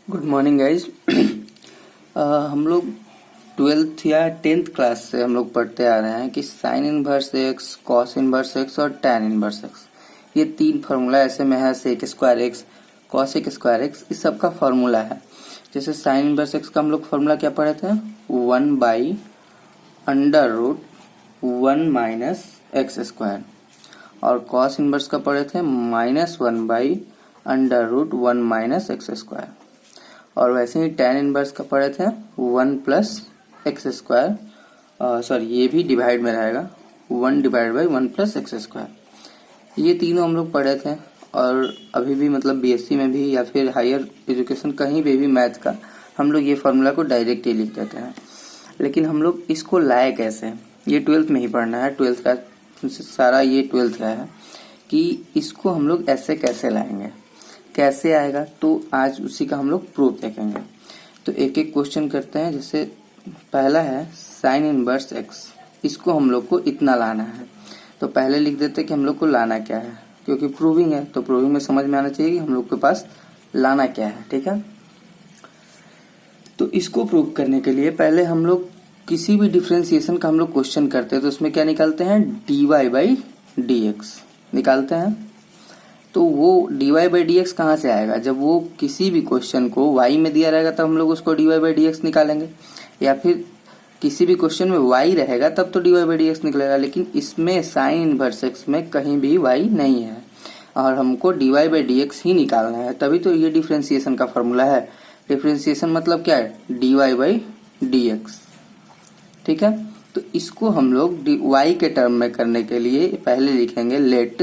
Good morning guys. हम लोग 12th या 10th क्लास से हम लोग पढ़ते आ रहे हैं कि sign inverse x, cos inverse x और टैन इनवर्स एक्स, ये तीन फार्मूला ऐसे में है। सेक स्क्वायर एक्स, कॉस एक स्क्वायर एक्स, इस सब का फार्मूला है। जैसे साइन इनवर्स एक्स का हम लोग फार्मूला क्या पढ़े थे, 1/√1 - एक्स स्क्वायर, और कॉस इनवर्स का पढ़े थे -1/√1 - एक्स स्क्वायर, और वैसे ही tan इनवर्स का पढ़े थे 1 + एक्स स्क्वायर, सॉरी ये भी डिवाइड में रहेगा 1/1 + एक्स स्क्वायर। ये तीनों हम लोग पढ़े थे, और अभी भी मतलब बीएससी में भी या फिर हायर एजुकेशन कहीं पे भी मैथ का हम लोग ये फार्मूला को डायरेक्ट ही लिख देते हैं। लेकिन हम लोग इसको लाए कैसे, ये 12th में ही पढ़ना है। 12th का सारा ये 12th का है कि इसको हम लोग ऐसे कैसे लाएंगे, कैसे आएगा, तो आज उसी का हम लोग प्रूफ देखेंगे। तो एक एक क्वेश्चन करते हैं। जैसे पहला है साइन इनवर्स एक्स, इसको हम लोग को इतना लाना है। तो पहले लिख देते कि हम लोग को लाना क्या है, क्योंकि प्रूविंग है तो प्रूविंग में समझ में आना चाहिए कि हम लोग के पास लाना क्या है। ठीक है, तो इसको प्रूव करने के लिए पहले हम लोग किसी भी डिफरेंशिएशन का हम लोग क्वेश्चन करते हैं तो उसमें क्या निकालते हैं, dy/dx निकालते हैं। तो वो dy/dx कहाँ से आएगा, जब वो किसी भी क्वेश्चन को y में दिया रहेगा तब हम लोग उसको dy/dx निकालेंगे, या फिर किसी भी क्वेश्चन में y रहेगा तब तो dy/dx निकलेगा। लेकिन इसमें साइन इनवर्स एक्स में कहीं भी y नहीं है और हमको dy/dx ही निकालना है, तभी तो ये डिफरेंशिएशन का फॉर्मूला है। डिफरेंशिएशन मतलब क्या है, dy/dx। ठीक है, तो इसको हम लोग y के टर्म में करने के लिए पहले लिखेंगे let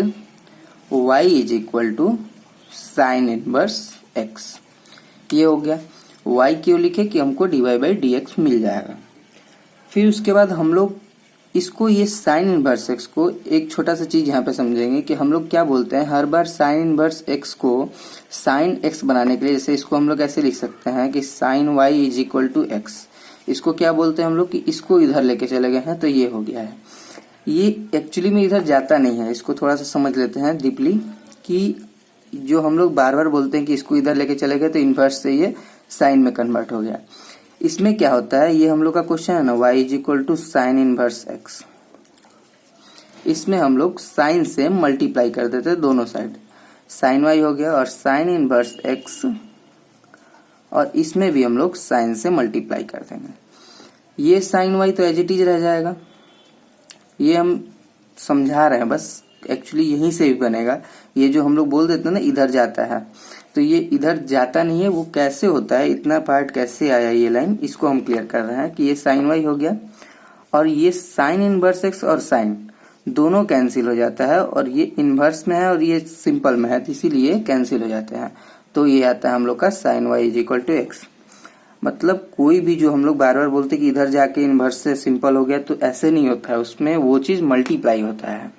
y = sine inverse x। ये हो गया। y क्यों लिखे कि हमको dy/dx मिल जाएगा। फिर उसके बाद हम लोग इसको, ये साइन इनवर्स x को एक छोटा सा चीज यहाँ पे समझेंगे कि हम लोग क्या बोलते हैं। हर बार साइन इनवर्स x को साइन x बनाने के लिए, जैसे इसको हम लोग ऐसे लिख सकते हैं कि साइन y = x, इसको क्या बोलते हैं हम लोग कि इसको इधर लेके चले गए हैं, तो ये हो गया है। ये एक्चुअली में इधर जाता नहीं है, इसको थोड़ा सा समझ लेते हैं डीपली, कि जो हम लोग बार बार बोलते हैं कि इसको इधर लेके चले गए तो इनवर्स से ये साइन में कन्वर्ट हो गया। इसमें क्या होता है, ये हम लोग का क्वेश्चन है ना, y = साइन इनवर्स x, इसमें हम लोग साइन से मल्टीप्लाई कर देते हैं दोनों साइड, साइन y हो गया और साइन इनवर्स x, और इसमें भी हम लोग साइन से मल्टीप्लाई कर देंगे। ये साइन y तो एज इट इज रह जाएगा, ये हम समझा रहे हैं बस, एक्चुअली यहीं से भी बनेगा। ये जो हम लोग बोल देते हैं ना इधर जाता है, तो ये इधर जाता नहीं है। वो कैसे होता है, इतना पार्ट कैसे आया ये लाइन, इसको हम क्लियर कर रहे हैं कि ये साइन y हो गया, और ये साइन इनवर्स x और साइन दोनों कैंसिल हो जाता है, और ये इनवर्स में है और ये सिंपल में है, इसीलिए कैंसिल हो जाते हैं। तो ये आता है हम लोग का साइन y = x। मतलब कोई भी जो हम लोग बार बार बोलते कि इधर जाके इनवर्स से सिंपल हो गया, तो ऐसे नहीं होता है, उसमें वो चीज मल्टीप्लाई होता है।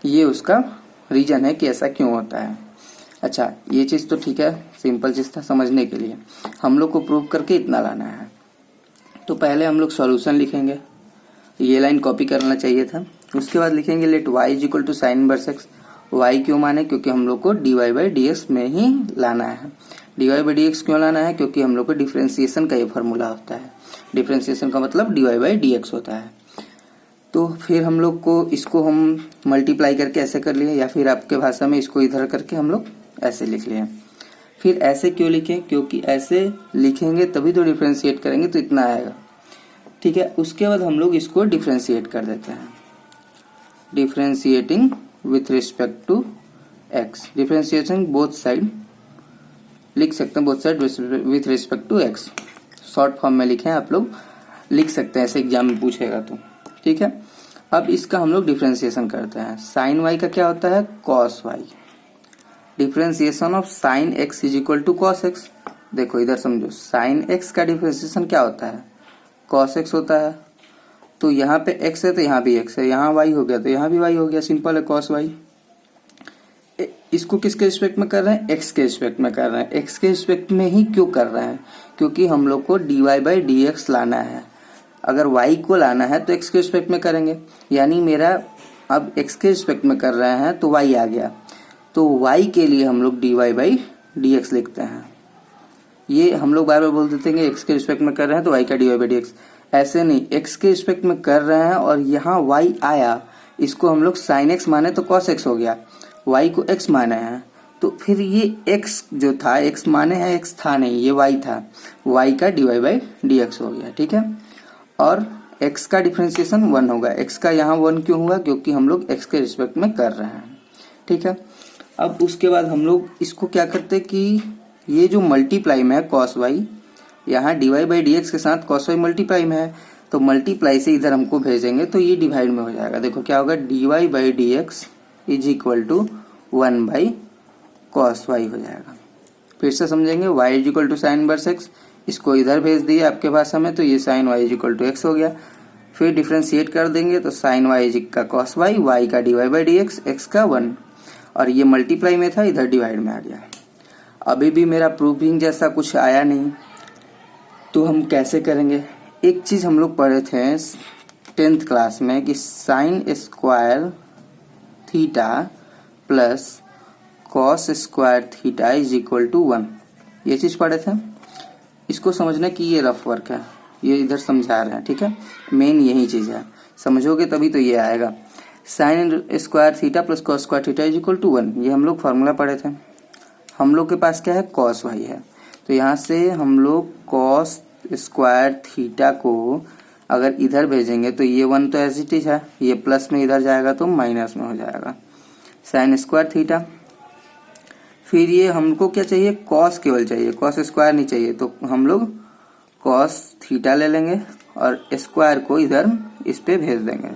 ये उसका रीजन है कि ऐसा क्यों होता है। अच्छा, ये चीज तो ठीक है, सिंपल चीज था समझने के लिए। हम लोग को प्रूव करके इतना लाना है, तो पहले हम लोग सॉल्यूशन लिखेंगे। ये लाइन कॉपी करना चाहिए था। उसके बाद लिखेंगे let y = sine inverse x। y क्यों माने, क्योंकि हम लोग को dy/dx में ही लाना है। dy/dx क्यों लाना है, क्योंकि हम लोग को डिफरेंशिएशन का ये फार्मूला होता है। डिफरेंशिएशन का मतलब dy/dx होता है। तो फिर हम लोग को इसको हम मल्टीप्लाई करके ऐसे कर लिए, या फिर आपके भाषा में इसको इधर करके हम लोग ऐसे लिख लिए। फिर ऐसे क्यों लिखें, क्योंकि ऐसे लिखेंगे तभी तो डिफरेंशिएट करेंगे तो इतना आएगा। ठीक है, उसके बाद हम लोग इसको डिफरेंशिएट कर देते हैं, differentiating with respect to x। Differentiation both side लिख सकते हैं, both side with respect to x। Short form में लिखें, आप लोग लिख सकते हैं, ऐसे एग्जाम में पूछेगा तो। ठीक है, अब इसका हम लोग डिफरेंशिएशन करते हैं। साइन y का क्या होता है, cos y। Differentiation of sine x = cos x। देखो इधर समझो, साइन x का डिफरेंशिएशन क्या होता है, कॉस x होता है। तो यहाँ पे x है तो यहाँ भी x है, यहाँ y हो गया तो यहाँ भी y हो गया, सिंपल है, कॉस y। इसको किसके रिस्पेक्ट में कर रहे हैं, x के रिस्पेक्ट में कर रहे हैं। x के रिस्पेक्ट में ही क्यों कर रहे हैं, क्योंकि हम लोग को dy/dx लाना है। अगर y को लाना है तो x के रिस्पेक्ट में करेंगे, यानी मेरा अब x के रिस्पेक्ट में कर रहे हैं तो y आ गया, तो y के लिए हम लोग dy/dx लिखते हैं। ये हम लोग बार बार बोल देते हैं कि एक्स के रिस्पेक्ट में कर रहे हैं तो वाई का d y by d x, ऐसे नहीं, एक्स के रिस्पेक्ट में कर रहे हैं और यहाँ वाई आया, इसको हम लोग साइन एक्स माने तो कॉस एक्स हो गया, वाई को एक्स माने हैं तो फिर ये एक्स जो था, एक्स माने हैं, एक्स था नहीं, ये वाई था, वाई का d y by d x हो गया, ठीक है। और एक्स का डिफ्रेंसिएशन 1 होगा, एक्स का यहाँ 1 क्यों हुआ, क्योंकि हम लोग एक्स के रिस्पेक्ट में कर रहे हैं, ठीक है। अब उसके बाद हम लोग इसको क्या करते कि ये जो मल्टीप्लाई में है कॉस वाई, यहाँ d y by d x के साथ कॉस वाई मल्टीप्लाई में है, तो मल्टीप्लाई से इधर हमको भेजेंगे तो ये डिवाइड में हो जाएगा। देखो क्या होगा, d y by d x is equal to 1 by cos y हो जाएगा। फिर से समझेंगे, y is equal to sine inverse x, इसको इधर भेज दिए आपके भाषा में तो ये sine y is equal to x हो गया। फिर डिफ्रेंशिएट कर देंगे तो साइन y इज का कॉस वाई, y का d y by d x, x का 1, और ये मल्टीप्लाई में था इधर डिवाइड में आ गया। अभी भी मेरा प्रूविंग जैसा कुछ आया नहीं, तो हम कैसे करेंगे। एक चीज हम लोग पढ़े थे 10th क्लास में कि sine square theta plus cos square theta is equal to 1, ये चीज पढ़े थे। इसको समझना कि ये रफ वर्क है, ये इधर समझा रहे हैं, ठीक है। मेन यही चीज है, समझोगे तभी तो ये आएगा। Sine square theta plus cos square theta is equal to 1, ये हम लोग फॉर्मूला पढ़े थे। हम लोग के पास क्या है, कॉस वाई है, तो यहाँ से हम लोग कॉस स्क्वायर थीटा को अगर इधर भेजेंगे तो ये 1 तो एज इट इज है, ये प्लस में इधर जाएगा तो माइनस में हो जाएगा साइन स्क्वायर थीटा। फिर ये हमको क्या चाहिए, कॉस केवल चाहिए, कॉस स्क्वायर नहीं चाहिए, तो हम लोग कॉस थीटा ले लेंगे और स्क्वायर को इधर इस पे भेज देंगे,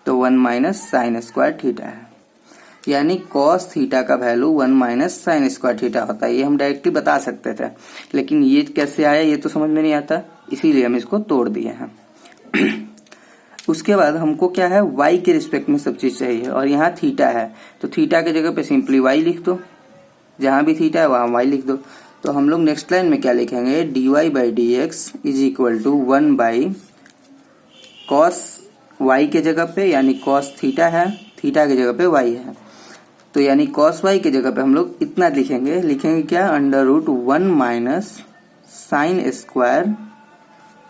तो 1 माइनस साइन स्क्वायर थीटा है। यानी कॉस थीटा का value 1 minus sine square theta होता है। ये हम डायरेक्टली बता सकते थे, लेकिन ये कैसे आया ये तो समझ में नहीं आता, इसीलिए हम इसको तोड़ दिए हैं। उसके बाद हमको क्या है, y के रिस्पेक्ट में सब चीज चाहिए, और यहाँ थीटा है तो थीटा की जगह पे सिंपली y लिख दो, जहां भी थीटा है वहां y लिख दो। तो हम लोग नेक्स्ट लाइन में क्या लिखेंगे, d y by d x is equal to 1 by cos y के जगह पे, यानी कॉस थीटा है, थीटा की जगह पे y है, तो यानी कॉस वाई की जगह पे हम लोग इतना लिखेंगे क्या, under root 1 minus sine square,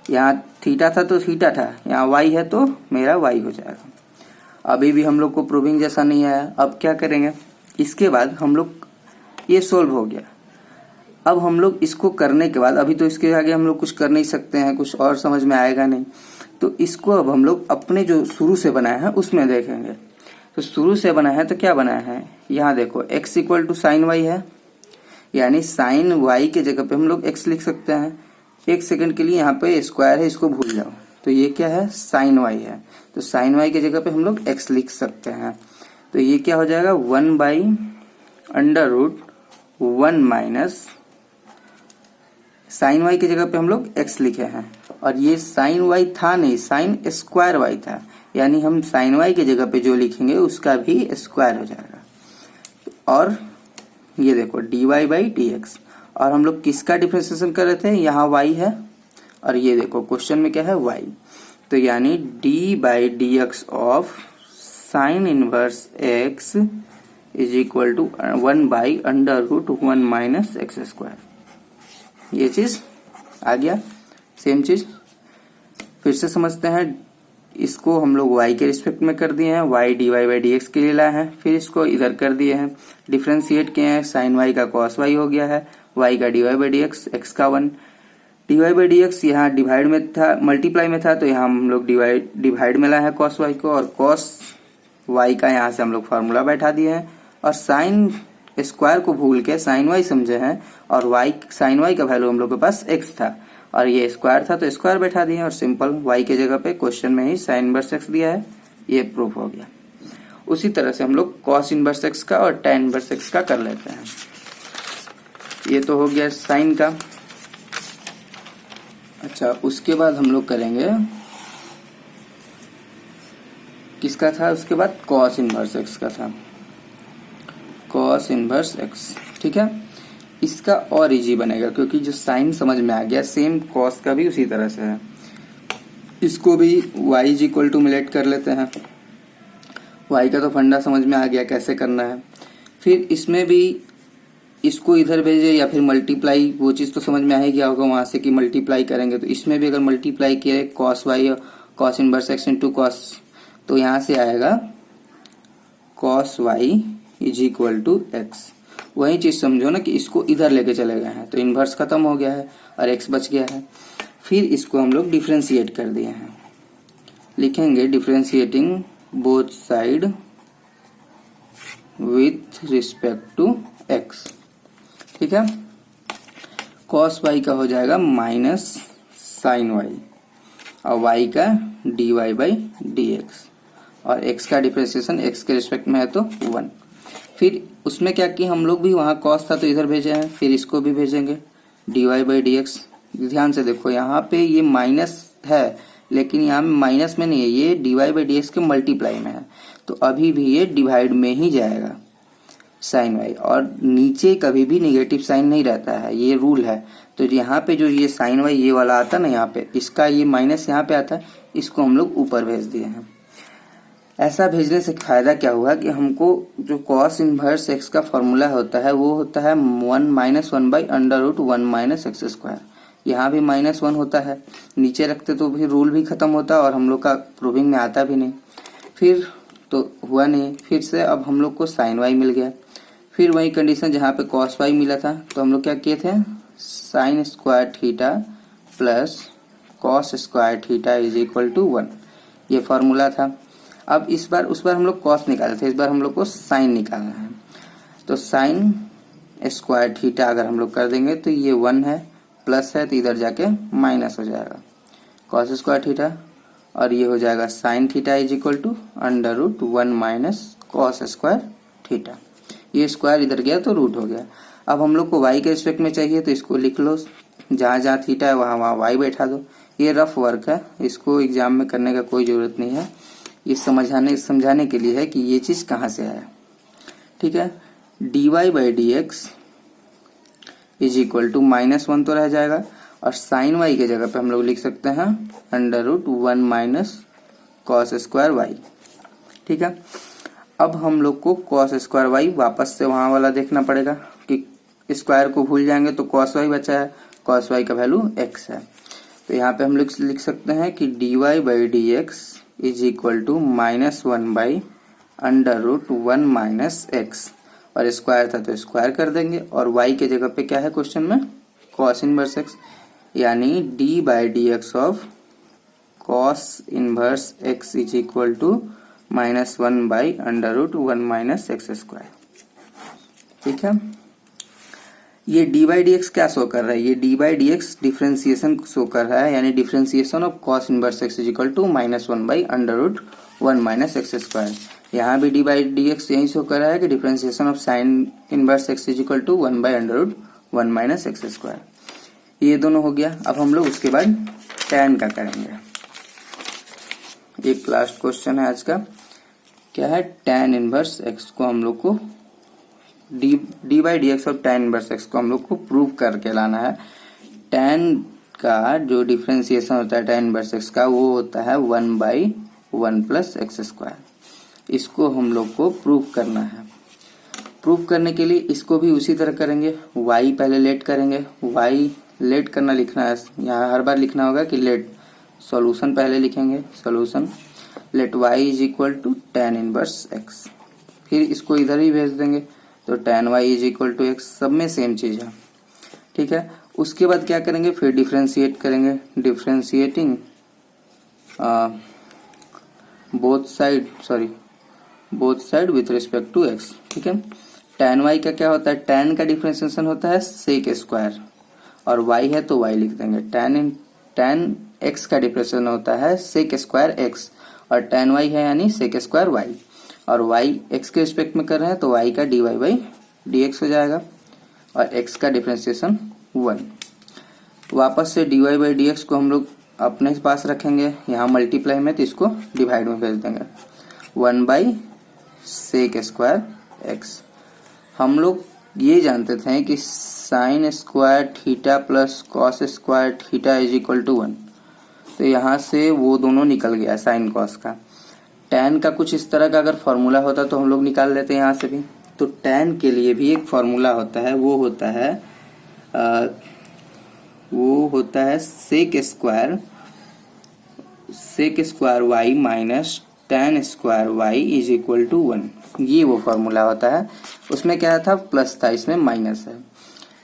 यहाँ थीटा था तो थीटा था, यहाँ y है तो मेरा y हो जाएगा। अभी भी हम लोग को प्रूविंग जैसा नहीं आया, अब क्या करेंगे, इसके बाद हम लोग ये सोल्व हो गया। अब हम लोग इसको करने के बाद, अभी तो इसके आगे हम लोग कुछ कर नहीं सकते हैं, कुछ और समझ में आएगा नहीं, तो इसको अब हम लोग अपने जो शुरू से बनाया है उसमें देखेंगे। तो शुरू से बना है तो क्या बनाया है, यहाँ देखो x equal to sine y है, यानी साइन वाई के जगह पे हम लोग x लिख सकते हैं। एक सेकंड के लिए यहाँ पे स्क्वायर है, इसको भूल जाओ, तो ये क्या है, साइन वाई है, तो साइन वाई की जगह पे हम लोग x लिख सकते हैं। तो ये क्या हो जाएगा, 1 by under root 1 minus sine y की जगह पे हम लोग x लिखे हैं, और ये साइन वाई था नहीं, साइन स्क्वायर वाई था, यानी हम साइन वाई की जगह पे जो लिखेंगे उसका भी स्क्वायर हो जाएगा। और ये देखो d y by d x, और हम लोग किसका डिफरेंशिएशन कर रहे थे, यहाँ y है, और ये देखो क्वेश्चन में क्या है, y, तो यानी d by d x of sine inverse x is equal to 1 by under root 1 minus x square. ये चीज आ गया, सेम चीज फिर से समझते हैं। इसको हम लोग y के रिस्पेक्ट में कर दिए हैं, y d y by d x के लिए लाए हैं, फिर इसको इधर कर दिए हैं, डिफ्रेंशिएट किए हैं, साइन y का कॉस y हो गया है, y का d y by d x, x का 1, d y by d x यहाँ डिवाइड में था, मल्टीप्लाई में था, तो यहाँ हम लोग डिवाइड में लाए हैं कॉस y को, और कॉस y का यहाँ से हम लोग फॉर्मूला बैठा दिए हैं, और साइन स्क्वायर को भूल के साइन y समझे हैं, और y साइन y का वैल्यू हम लोग के पास x था, और ये स्क्वायर था तो स्क्वायर बैठा दिए, और सिंपल y के जगह पे क्वेश्चन में ही साइन इनवर्स x दिया है, ये प्रूफ हो गया। उसी तरह से हम लोग कॉस इनवर्स x का और tan इनवर्स x का कर लेते हैं। ये तो हो गया साइन का। अच्छा, उसके बाद हम लोग करेंगे किसका था, उसके बाद कॉस इनवर्स x का था, कॉस इनवर्स x, ठीक है। इसका और इजी बनेगा क्योंकि जो साइन समझ में आ गया, सेम कॉस का भी उसी तरह से है। इसको भी y इज इक्वल टू मिलेट कर लेते हैं, y का तो फंडा समझ में आ गया कैसे करना है। फिर इसमें भी इसको इधर भेजे या फिर मल्टीप्लाई, वो चीज़ तो समझ में आ ही गया होगा वहां से कि मल्टीप्लाई करेंगे। तो इसमें भी अगर मल्टीप्लाई किया कॉस वाई और cos inverse x into cos, तो यहाँ से आएगा cos y is equal to x. वही चीज़ समझो ना कि इसको इधर लेके चले गए हैं तो इनवर्स खत्म हो गया है और एक्स बच गया है। फिर इसको हम लोग डिफ्रेंशिएट कर दिए हैं, लिखेंगे differentiating both side with respect to x. ठीक है, कॉस वाई का हो जाएगा माइनस साइन वाई और वाई का d y by d x, और एक्स का डिफ्रेंशिएशन एक्स के रिस्पेक्ट में है तो 1। फिर उसमें क्या कि हम लोग भी वहाँ कॉस था तो इधर भेजे हैं, फिर इसको भी भेजेंगे d y by d x. ध्यान से देखो यहाँ पे ये माइनस है लेकिन यहाँ में माइनस में नहीं है, ये d y by d x के मल्टीप्लाई में है, तो अभी भी ये डिवाइड में ही जाएगा साइन वाई, और नीचे कभी भी निगेटिव साइन नहीं रहता है, ये रूल है। तो यहाँ पे जो ये साइन वाई ये वाला आता है ना, यहाँ पे इसका ये माइनस यहाँ पे आता है, इसको हम लोग ऊपर भेज दिए हैं। ऐसा भेजने से फायदा क्या हुआ कि हमको जो कॉस इनवर्स एक्स का फॉर्मूला होता है वो होता है 1 minus 1 by under root 1 minus x square. यहाँ भी -1 होता है, नीचे रखते तो भी रूल भी खत्म होता और हम लोग का प्रूविंग में आता भी नहीं। फिर तो हुआ नहीं, फिर से अब हम लोग को साइन वाई मिल गया। फिर वही कंडीशन जहाँ पे कॉस वाई मिला था तो हम लोग क्या किए थे, sine square theta plus cos square theta is equal to 1, ये फॉर्मूला था। अब इस बार उस बार हम लोग कॉस निकाले थे, इस बार हम लोग को साइन निकालना है। तो साइन स्क्वायर थीटा अगर हम लोग कर देंगे तो ये 1 है, प्लस है तो इधर जाके माइनस हो जाएगा कॉस स्क्वायर थीटा, और ये हो जाएगा sine theta is equal to under root 1 minus cos square theta. ये स्क्वायर इधर गया तो रूट हो गया। अब हम लोग को वाई के रिस्पेक्ट में चाहिए तो इसको लिख लो, जहाँ जहाँ थीटा है वहाँ वहाँ वाई बैठा दो। ये रफ वर्क है, इसको एग्जाम में करने का कोई ज़रूरत नहीं है, ये समझाने के लिए है कि ये चीज़ कहाँ से आया। ठीक है, d y by d x is equal to -1 तो रह जाएगा, और साइन वाई के जगह पे हम लोग लिख सकते हैं under root 1 minus cos square y. ठीक है, अब हम लोग को कॉस स्क्वायर वाई वापस से वहां वाला देखना पड़ेगा कि स्क्वायर को भूल जाएंगे तो कॉस वाई बचा है, कॉस वाई का वैल्यू x है। तो यहाँ पे हम लोग लिख सकते हैं कि d y by d x is equal to -1 by under root 1 minus x, और स्क्वायर था तो स्क्वायर कर देंगे, और y के जगह पे क्या है क्वेश्चन में, कॉस इनवर्स एक्स, यानी d by d x of cos inverse x is equal to -1 by under root 1 minus x square. ठीक है, ये डी बाई डी एक्स क्या शो कर रहा है, ये d by d x differentiation show कर रहा है, यानी differentiation of cos inverse x is equal to -1 by under root 1 minus x square. यहाँ भी डी बाई डी एक्स यही शो कर रहा है कि differentiation of sine inverse x is equal to 1 by under root 1 minus x square. ये दोनों हो गया। अब हम लोग उसके बाद tan का करेंगे। एक लास्ट क्वेश्चन है आज का, क्या है, tan इनवर्स एक्स को हम लोग को डी बाई डी एक्स और tan इनवर्स एक्स को हम लोग को प्रूव करके लाना है। tan का जो डिफ्रेंसिएशन होता है tan इनवर्स एक्स का वो होता है 1 बाई 1 प्लस एक्स स्क्वायर। इसको हम लोग को प्रूव करना है। प्रूव करने के लिए इसको भी उसी तरह करेंगे, y पहले लेट करेंगे, y लेट करना लिखना है, यहाँ हर बार लिखना होगा कि लेट, सॉल्यूशन पहले लिखेंगे, solution let y is equal to tan inverse x, फिर इसको इधर ही भेज देंगे तो tan y is equal to x, सब में सेम चीज है। ठीक है, उसके बाद क्या करेंगे, फिर डिफ्रेंशिएट करेंगे, differentiating both side with respect to x। ठीक है, tan y का क्या होता है, tan का डिफ्रेंशिएशन होता है सेक स्क्वायर, और y है तो y लिख देंगे। tan x का डिफ्रेंशिएशन होता है सेक स्क्वायर x, और tan y है यानी सेक स्क्वायर y, और y x के रिस्पेक्ट में कर रहे हैं तो y का dy बाई dx हो जाएगा, और x का डिफ्रेंशिएशन 1। वापस से dy बाई dx को हम लोग अपने पास रखेंगे, यहाँ मल्टीप्लाई में तो इसको डिवाइड में भेज देंगे, 1 बाई सेक स्क्वायर x। हम लोग ये जानते थे कि sine square theta plus cos square theta is equal to 1, तो यहाँ से वो दोनों निकल गया साइन कॉस का। tan का कुछ इस तरह का अगर फॉर्मूला होता तो हम लोग निकाल लेते यहाँ से भी, तो tan के लिए भी एक फॉर्मूला होता है, वो होता है sec square y minus tan square y is equal to 1। ये वो फॉर्मूला होता है। उसमें क्या था, प्लस था, इसमें माइनस है।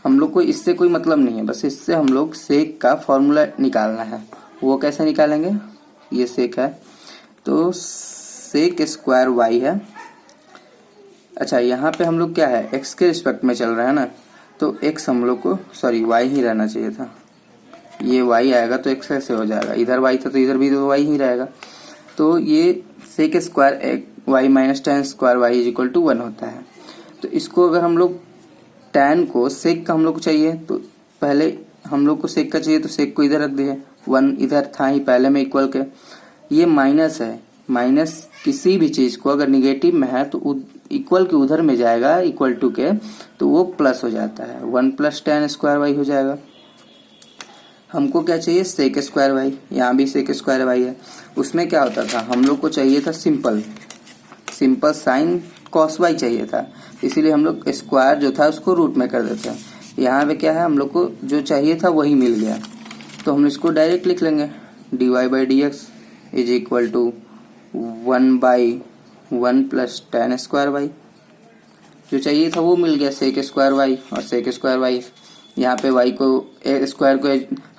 हम लोग को इससे कोई मतलब नहीं है, बस इससे हम लोग सेक का फॉर्मूला निकालना है। वो कैसे निकालेंगे, ये सेक है तो सेक स्क्वायर y है। अच्छा, यहाँ पे हम लोग क्या है, x के रिस्पेक्ट में चल रहा है ना, तो x हम लोग को y ही रहना चाहिए था। ये y आएगा तो x कैसे हो जाएगा, इधर y था तो इधर भी तो y ही रहेगा। तो ये sec square y minus tan square y is equal to 1 होता है। तो इसको अगर हम लोग tan को सेक का हम लोग को चाहिए, तो पहले हम लोग को सेक का चाहिए तो सेक को इधर रख दिए, 1 इधर था ही पहले में इक्वल के। ये माइनस है, माइनस किसी भी चीज को अगर निगेटिव में है तो इक्वल के उधर में जाएगा, इक्वल टू के, तो वो प्लस हो जाता है, 1 प्लस tan स्क्वायर y हो जाएगा। हमको क्या चाहिए, सेक स्क्वायर y, यहाँ भी सेक स्क्वायर y है। उसमें क्या होता था, हम लोग को चाहिए था सिंपल साइन कॉस y चाहिए था, इसीलिए हम लोग स्क्वायर जो था उसको रूट में कर देते हैं। यहाँ पे क्या है, हम लोग को जो चाहिए था वही मिल गया, तो हम इसको डायरेक्ट लिख लेंगे, dy by d x is equal to 1/1 plus tan square y। जो चाहिए था वो मिल गया, सेक स्क्वायर y और सेक स्क्वायर y। यहाँ पे y को स्क्वायर को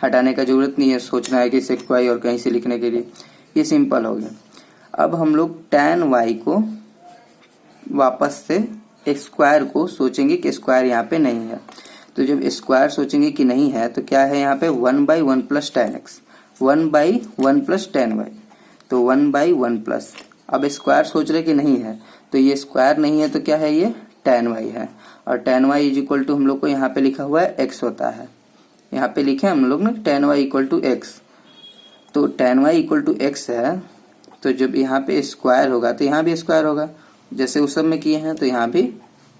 हटाने का जरूरत नहीं है, सोचना है कि सेक y और कहीं से लिखने के लिए, ये सिंपल हो गया। अब हम लोग tan y को वापस से स्क्वायर को सोचेंगे कि स्क्वायर यहाँ पे नहीं है, तो जब स्क्वायर सोचेंगे कि नहीं है तो क्या है यहाँ पे 1/1 plus tan x, 1/1 plus tan y, तो 1/1 प्लस। अब स्क्वायर सोच रहे कि नहीं है, तो ये स्क्वायर नहीं है तो क्या है, ये tan y है, और tan y is equal to हम लोग को यहाँ पे लिखा हुआ है x होता है, यहाँ पे लिखे हम लोग ने tan y equal to x। तो tan y equal to x है, तो जब यहाँ पे स्क्वायर होगा तो यहाँ भी स्क्वायर होगा, जैसे उस सब में किए हैं, तो यहाँ भी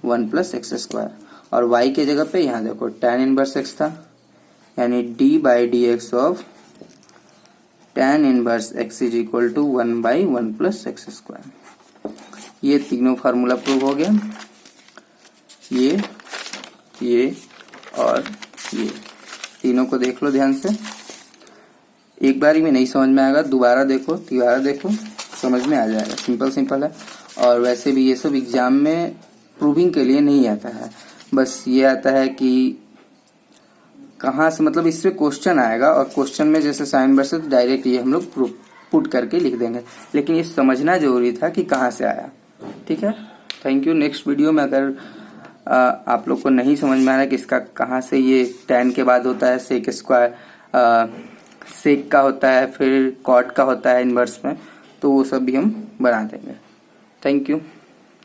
1 प्लस एक्स स्क्वायर, और y के जगह पे यहाँ देखो tan इनवर्स x था, यानी d by d x of tan inverse x is equal to 1/1 plus x square. ये तीनों फार्मूला प्रूव हो गया, ये और ये तीनों को देख लो ध्यान से। एक बार ही में नहीं समझ में आएगा, दोबारा देखो, तिबारा देखो, समझ में आ जाएगा। सिंपल है, और वैसे भी ये सब एग्जाम में प्रूविंग के लिए नहीं आता है, बस ये आता है कि कहाँ से, मतलब इससे क्वेश्चन आएगा, और क्वेश्चन में जैसे साइन इनवर्स है तो डायरेक्ट ये हम लोग पुट करके लिख देंगे, लेकिन ये समझना जरूरी था कि कहाँ से आया। ठीक है, थैंक यू। नेक्स्ट वीडियो में अगर आप लोग को नहीं समझ में आ रहा है कि इसका कहाँ से, ये tan के बाद होता है सेक स्क्वायर, सेक का होता है, फिर कॉट का होता है इनवर्स में, तो वो सब भी हम बना देंगे। Thank you.